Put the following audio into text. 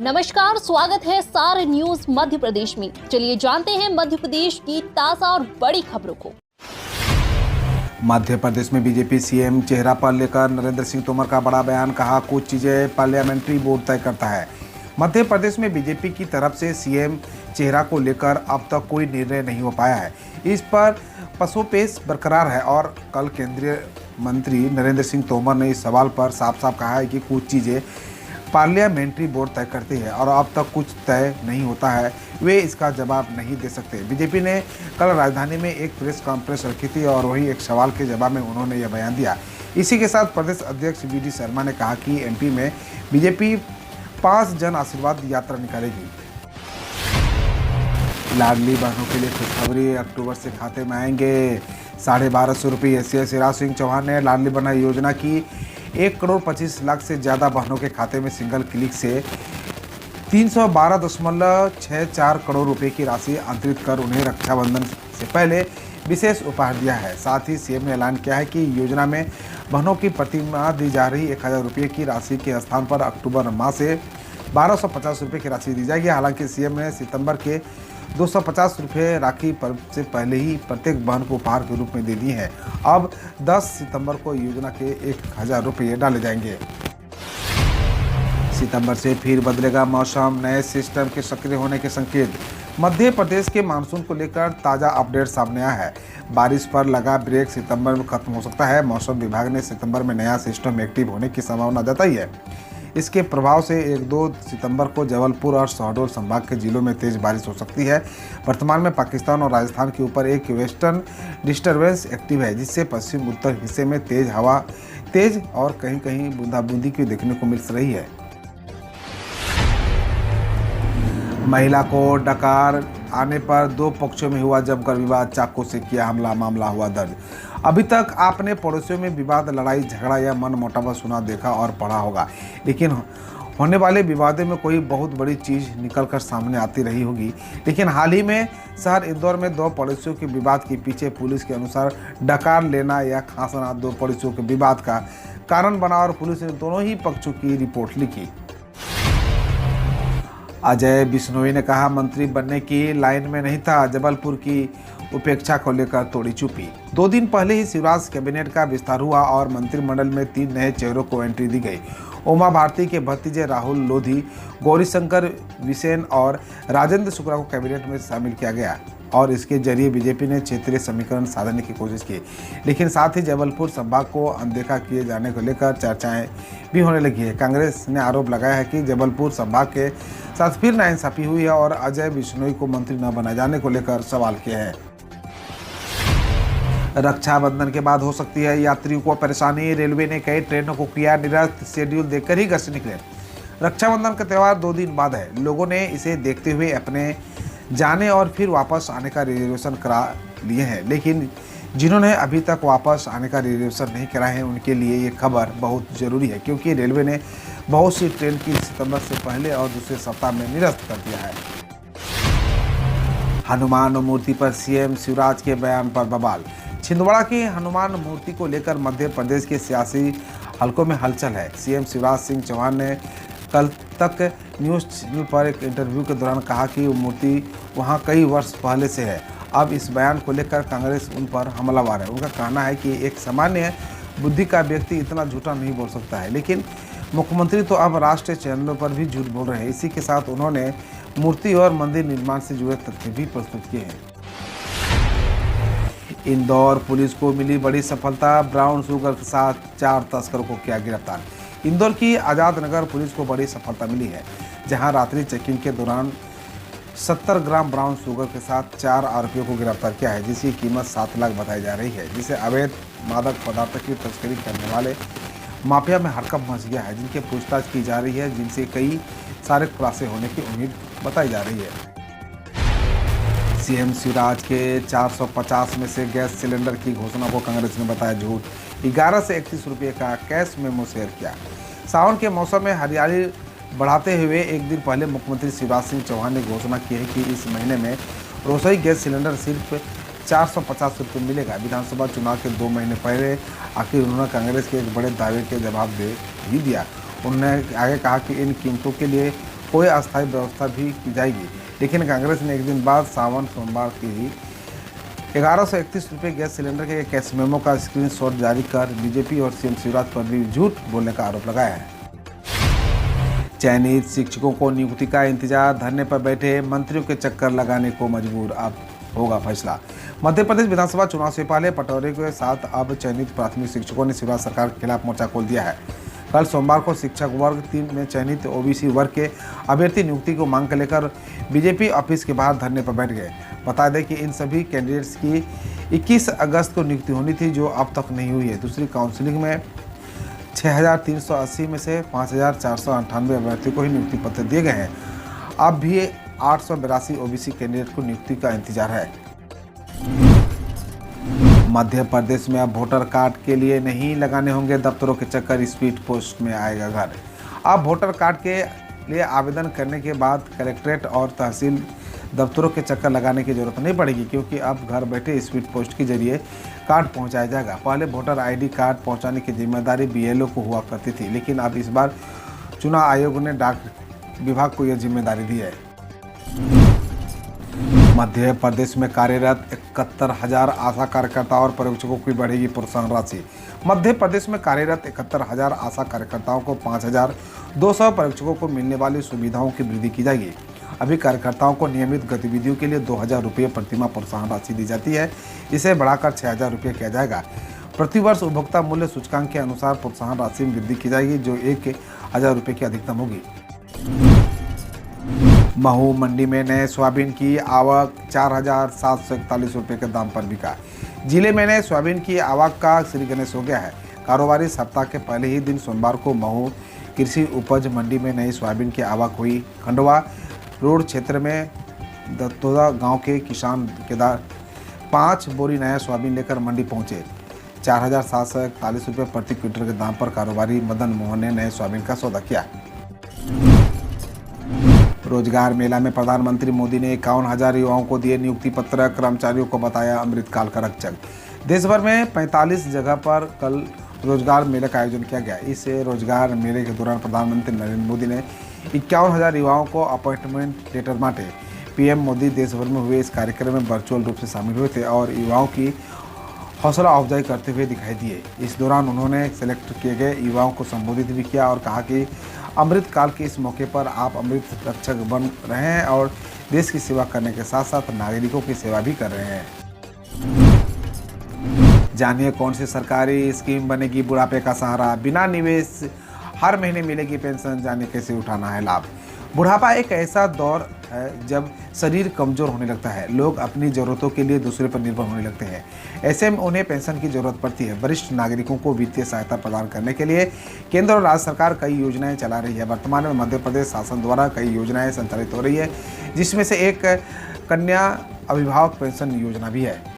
नमस्कार, स्वागत है सार न्यूज मध्य प्रदेश में। चलिए जानते हैं मध्य प्रदेश की ताजा और बड़ी खबरों को। मध्य प्रदेश में बीजेपी सीएम चेहरा पर लेकर नरेंद्र सिंह तोमर का बड़ा बयान। कहा, कुछ चीजें पार्लियामेंट्री बोर्ड तय करता है। मध्य प्रदेश में बीजेपी की तरफ से सीएम चेहरा को लेकर अब तक कोई निर्णय नहीं हो पाया है। इस पर पसोपेश बरकरार है और कल केंद्रीय मंत्री नरेंद्र सिंह तोमर ने इस सवाल पर साफ साफ कहा है कि कुछ चीजें पार्लियामेंट्री बोर्ड तय करती है और अब तक कुछ तय नहीं होता है, वे इसका जवाब नहीं दे सकते। बीजेपी ने कल राजधानी में एक प्रेस कॉन्फ्रेंस रखी थी और वही एक सवाल के जवाब में उन्होंने यह बयान दिया। इसी के साथ प्रदेश अध्यक्ष वी.डी. शर्मा ने कहा कि एमपी में बीजेपी 5 जन आशीर्वाद यात्रा निकालेगी। लाडली बहनों के लिए खुशखबरी, अक्टूबर से खाते में आएंगे 1250 रुपये। शिवराज सिंह चौहान ने लाडली बहना योजना की 1,25,00,000 से ज़्यादा बहनों के खाते में सिंगल क्लिक से 312.64 करोड़ रुपए की राशि अंतरित कर उन्हें रक्षाबंधन से पहले विशेष उपहार दिया है। साथ ही सीएम ने ऐलान किया है कि योजना में बहनों की प्रतिमाह दी जा रही 1,000 रुपये की राशि के स्थान पर अक्टूबर माह से 1,250 रुपये की राशि दी जाएगी। हालांकि सीएम ने सितंबर के 250 रुपये राखी पर्व से पहले ही प्रत्येक बहन को उपहार के रूप में दे दिए हैं। अब 10 सितंबर को योजना के 1,000 रुपये डाले जाएंगे। सितंबर से फिर बदलेगा मौसम, नए सिस्टम के सक्रिय होने के संकेत। मध्य प्रदेश के मानसून को लेकर ताज़ा अपडेट सामने आया है। बारिश पर लगा ब्रेक सितंबर में खत्म हो सकता है। मौसम विभाग ने सितंबर में नया सिस्टम एक्टिव होने की संभावना जताई है। इसके प्रभाव से 1-2 सितंबर को जबलपुर और शहडोल संभाग के जिलों में तेज बारिश हो सकती है। वर्तमान में पाकिस्तान और राजस्थान के ऊपर एक वेस्टर्न डिस्टर्बेंस एक्टिव है, जिससे पश्चिम उत्तर हिस्से में तेज हवा और कहीं कहीं बूंदाबूंदी की देखने को मिल रही है। महिला को डकार आने पर 2 पक्षों में हुआ जमकर विवाद, चाकू से किया हमला, मामला हुआ दर्ज। अभी तक आपने पड़ोसियों में विवाद, लड़ाई झगड़ा या मनमुटाव सुना, देखा और पढ़ा होगा, लेकिन होने वाले विवादों में कोई बहुत बड़ी चीज़ निकलकर सामने आती रही होगी। लेकिन हाल ही में शहर इंदौर में 2 पड़ोसियों के विवाद के पीछे पुलिस के अनुसार डकार लेना या खांसना 2 पड़ोसियों के विवाद का कारण बना और पुलिस ने दोनों ही पक्षों की रिपोर्ट लिखी। अजय बिश्नोई ने कहा, मंत्री बनने की लाइन में नहीं था, जबलपुर की उपेक्षा को लेकर तोड़ी चुप्पी। 2 दिन पहले ही शिवराज कैबिनेट का विस्तार हुआ और मंत्रिमंडल में 3 नए चेहरों को एंट्री दी गई। उमा भारती के भतीजे राहुल लोधी, गौरीशंकर बिसेन और राजेंद्र शुक्ला को कैबिनेट में शामिल किया गया और इसके जरिए बीजेपी ने क्षेत्रीय समीकरण साधने की कोशिश की। लेकिन साथ ही जबलपुर संभाग को अनदेखा किए जाने को लेकर चर्चाएं भी होने लगी है। कांग्रेस ने आरोप लगाया है कि जबलपुर संभाग के साथ फिर नाइंसाफी हुई है और अजय बिश्नोई को मंत्री न बनाए जाने को लेकर सवाल किए हैं। रक्षाबंधन के बाद हो सकती है यात्रियों को परेशानी, रेलवे ने कई ट्रेनों को किया निरस्त, शेड्यूल देखकर ही घर से निकले। रक्षाबंधन का त्यौहार 2 दिन बाद है। लोगों ने इसे देखते हुए अपने जाने और फिर वापस आने का रिजर्वेशन करा लिए हैं, लेकिन जिन्होंने अभी तक वापस आने का रिजर्वेशन नहीं कराए हैं उनके लिए ये खबर बहुत ज़रूरी है, क्योंकि रेलवे ने बहुत सी ट्रेन की सितंबर से पहले और दूसरे सप्ताह में निरस्त कर दिया है। हनुमान मूर्ति पर सीएम शिवराज के बयान पर बवाल। छिंदवाड़ा की हनुमान मूर्ति को लेकर मध्य प्रदेश के सियासी हलकों में हलचल है। सीएम शिवराज सिंह चौहान ने कल तक न्यूज़ चैनल पर एक इंटरव्यू के दौरान कहा कि वो मूर्ति वहां कई वर्ष पहले से है। अब इस बयान को लेकर कांग्रेस उन पर हमलावर है। उनका कहना है कि एक सामान्य बुद्धि का व्यक्ति इतना झूठा नहीं बोल सकता है, लेकिन मुख्यमंत्री तो अब राष्ट्रीय चैनलों पर भी झूठ बोल रहे हैं। इसी के साथ उन्होंने मूर्ति और मंदिर निर्माण से जुड़े तथ्य भी प्रस्तुत किए हैं। इंदौर पुलिस को मिली बड़ी सफलता, ब्राउन शुगर के साथ 4 तस्करों को किया गिरफ्तार। इंदौर की आजाद नगर पुलिस को बड़ी सफलता मिली है, जहां रात्रि चेकिंग के दौरान 70 ग्राम ब्राउन शुगर के साथ 4 आरोपियों को गिरफ्तार किया है, जिसकी कीमत 7 लाख बताई जा रही है। जिसे अवैध मादक पदार्थों की तस्करी करने वाले माफिया में हड़कंप मच गया है, जिनके पूछताछ की जा रही है, जिनसे कई सारे खुलासे होने की उम्मीद बताई जा रही है। सीएम शिवराज के 450 में से गैस सिलेंडर की घोषणा को कांग्रेस ने बताया झूठ। 11 से 31 रुपये का कैश मेमो शेयर किया। सावन के मौसम में हरियाली बढ़ाते हुए एक दिन पहले मुख्यमंत्री शिवराज सिंह चौहान ने घोषणा की है कि इस महीने में रसोई गैस सिलेंडर सिर्फ 450 रुपये मिलेगा। विधानसभा चुनाव के 2 महीने पहले आखिर उन्होंने कांग्रेस के एक बड़े दावे के जवाब दे ही दिया। उन्होंने आगे कहा कि इन कीमतों के लिए कोई अस्थायी व्यवस्था भी की जाएगी। लेकिन कांग्रेस ने एक दिन बाद सावन सोमवार की ही 1131 रुपये गैस सिलेंडर के कैश मेमो का स्क्रीनशॉट जारी कर बीजेपी और सीएम शिवराज पर भी झूठ बोलने का आरोप लगाया है। चयनित शिक्षकों को नियुक्ति का इंतजार, धरने पर बैठे मंत्रियों के चक्कर लगाने को मजबूर, अब होगा फैसला। मध्य प्रदेश विधानसभा चुनाव से पहले पटौरे के साथ अब चयनित प्राथमिक शिक्षकों ने शिवराज सरकार के खिलाफ मोर्चा खोल दिया है। कल सोमवार को शिक्षक वर्ग 3 में चयनित ओबीसी वर्ग के अभ्यर्थी नियुक्ति को मांग कर लेकर बीजेपी ऑफिस के बाहर धरने पर बैठ गए। बता दें कि इन सभी कैंडिडेट्स की 21 अगस्त को नियुक्ति होनी थी, जो अब तक नहीं हुई है। दूसरी काउंसिलिंग में 6,380 में से 5,498 अभ्यर्थियों को ही नियुक्ति पत्र दिए गए हैं। अब भी 882 ओबीसी कैंडिडेट को नियुक्ति का इंतजार है। मध्य प्रदेश में अब वोटर कार्ड के लिए नहीं लगाने होंगे दफ्तरों के चक्कर, स्पीड पोस्ट में आएगा घर। अब वोटर कार्ड के लिए आवेदन करने के बाद कलेक्ट्रेट और तहसील दफ्तरों के चक्कर लगाने की जरूरत नहीं पड़ेगी, क्योंकि अब घर बैठे स्पीड पोस्ट के जरिए कार्ड पहुंचाया जाएगा। पहले वोटर आईडी कार्ड पहुंचाने की जिम्मेदारी बीएलओ को हुआ करती थी, लेकिन अब इस बार चुनाव आयोग ने डाक विभाग को यह जिम्मेदारी दी है। मध्य प्रदेश में कार्यरत 71,000 आशा कार्यकर्ताओं और पर्यवेक्षकों की बढ़ेगी प्रोत्साहन राशि। मध्य प्रदेश में कार्यरत 71,000 आशा कार्यकर्ताओं को 5,200 पर्यवेक्षकों को मिलने वाली सुविधाओं की वृद्धि की जाएगी। अभी कार्यकर्ताओं को नियमित गतिविधियों के लिए 2,000 रुपये प्रतिमाह प्रोत्साहन राशि दी जाती है। इसे बढ़ाकर 6,000 रुपये किया जाएगा। प्रतिवर्ष उपभोक्ता मूल्य सूचकांक के अनुसार प्रोत्साहन राशि में वृद्धि की जाएगी, जो 1,000 रुपये की अधिकतम होगी। महू मंडी में नए सोयाबीन की आवक 4,741 रुपये के दाम पर बिका। जिले में नए सोयाबीन की आवक का श्री गणेश हो गया है। कारोबारी सप्ताह के पहले ही दिन सोमवार को महू कृषि उपज मंडी में नई सोयाबीन की आवक हुई। खंडवा रोड क्षेत्र में दत्तोदा गांव के किसान केदार 5 बोरी नया सोयाबीन लेकर मंडी पहुंचे। 4,741 रुपये प्रति क्विंटल के दाम पर कारोबारी मदन मोहन ने नए सोयाबीन का सौदा किया। रोजगार मेला में प्रधानमंत्री मोदी ने 51,000 युवाओं को दिए नियुक्ति पत्र, कर्मचारियों को बताया अमृतकाल का रक्षक। देश भर में 45 जगह पर कल रोजगार मेले का आयोजन किया गया। इस रोजगार मेले के दौरान प्रधानमंत्री नरेंद्र मोदी ने 51,000 युवाओं को अपॉइंटमेंट लेटर बांटे। पीएम मोदी देश भर में हुए इस कार्यक्रम में वर्चुअल रूप से शामिल हुए थे और युवाओं की हौसला अफजाई करते हुए दिखाई दिए। इस दौरान उन्होंने सेलेक्ट किए गए युवाओं को संबोधित भी किया और कहा कि अमृतकाल के इस मौके पर आप अमृत रक्षक बन रहे हैं और देश की सेवा करने के साथ साथ नागरिकों की सेवा भी कर रहे हैं। जानिए कौन सी सरकारी स्कीम बनेगी बुढ़ापे का सहारा, बिना निवेश हर महीने मिलेगी पेंशन, जानिए कैसे उठाना है लाभ। बुढ़ापा एक ऐसा दौर है जब शरीर कमजोर होने लगता है, लोग अपनी ज़रूरतों के लिए दूसरे पर निर्भर होने लगते हैं। ऐसे में उन्हें पेंशन की जरूरत पड़ती है। वरिष्ठ नागरिकों को वित्तीय सहायता प्रदान करने के लिए केंद्र और राज्य सरकार कई योजनाएं चला रही है। वर्तमान में मध्य प्रदेश शासन द्वारा कई योजनाएं संचालित हो रही है, जिसमें से एक कन्या अभिभावक पेंशन योजना भी है।